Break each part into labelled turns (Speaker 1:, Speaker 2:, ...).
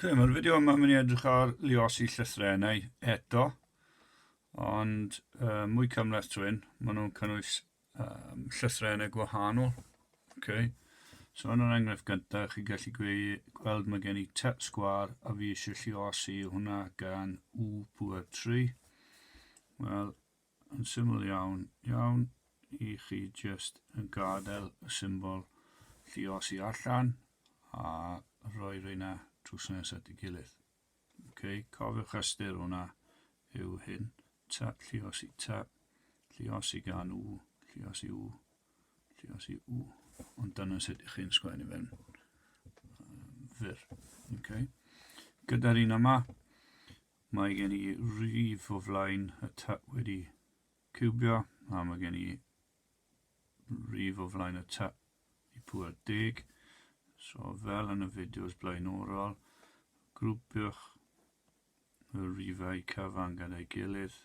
Speaker 1: Mae'r fideo yma mynd i edrych ar Lluosi llythrennau eto, ond mwy cymhleth trwy'n, maen nhw'n cynnwys llythrennau gwahanol. So yn yr enghraifft gyntaf, chi'n gallu gweld mae gen i tep sgwar a fi eisiau lluosi hwnna gan pŵer 3. Wel, yn syml iawn i chi just yn gadael y symbol lluosi allan a rhoi rheina drws nes at ei gilydd. Cofiwch ystyr hwnna yw hyn. Tap, lluosi gan lluosi lluosi Ond dyna sut ych chi'n sgwennu fe'n fyr. Gyda'r un yma, mae gen i rif o flaen y tap wedi cwbio, a mae gen i rif o flaen y tap i pŵer 10. So fel yn y fideos blaenorol, grwpiwch y rifau cyfan gyda'i gilydd,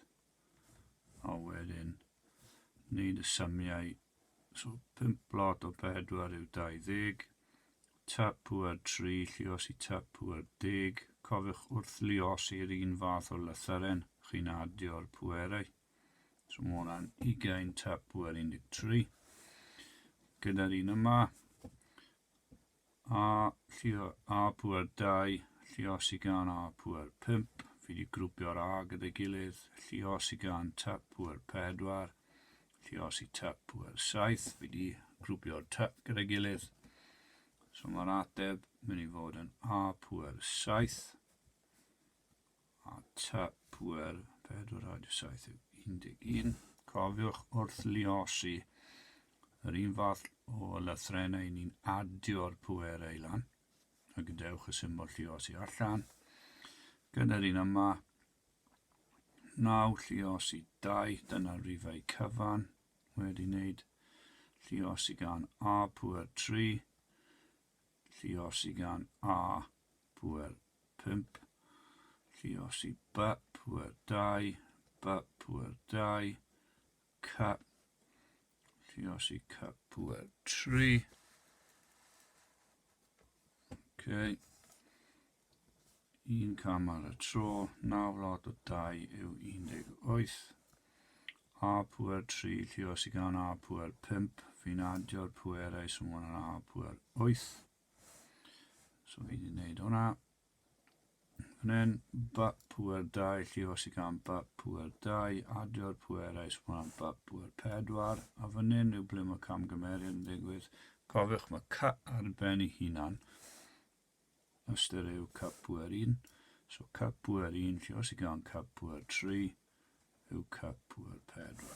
Speaker 1: a wedyn wneud y symiau. So 5 blot o 4 yw 20, tap pŵer 3, lluosi tap pŵer 10. Cofiwch wrth lluosi'r un fath o lythyren, chi'n adio'r pwerau. So mae hwnna'n 20 tap pŵer 13. Gyda'r un yma, a pŵer 2, lluosi gan a pŵer 5. Fi wedi grwpio'r a gyda'i gilydd, lluosi gan tap pŵer 4, lluosi tap pŵer 7. Fi wedi grwpio'r tap gyda'i gilydd. So mae'r ateb mynd i fod yn a pŵer 7, a tap pŵer 4 radio 7 yw 11. Cofiwch wrth lluosi yr un fath o lythrennau ni'n adio'r pwerau lan, a gadewch y symbol lluosi allan. Gyda'r un yma, 9 lluosi 2, dyna rifau cyfan wedi wneud. Lluosi gan a pŵer 3, lluosi gan a pŵer 5, lluosi b pŵer 2, b pŵer 2, c, lluosi c pŵer 3. Un cam ar y tro, 9 lot o 2 yw 18. A pŵer 3, lluosi gan a pŵer 5. Fi'n adio'r pwerau, so mae'n a pŵer 8. So fi wedi gwneud hwnna. Fan hyn, b pŵer 2, lluosi gan b pŵer 2. Adio'r pwerau, so mae'n b pŵer 4. A fan hyn yw ble mae camgymeriad yn digwydd. Cofiwch mae c ar ben ei hunan. Ystyr yw c pŵer 1. So c pŵer 1, lluosi gan c pŵer 3 yw c pŵer 4.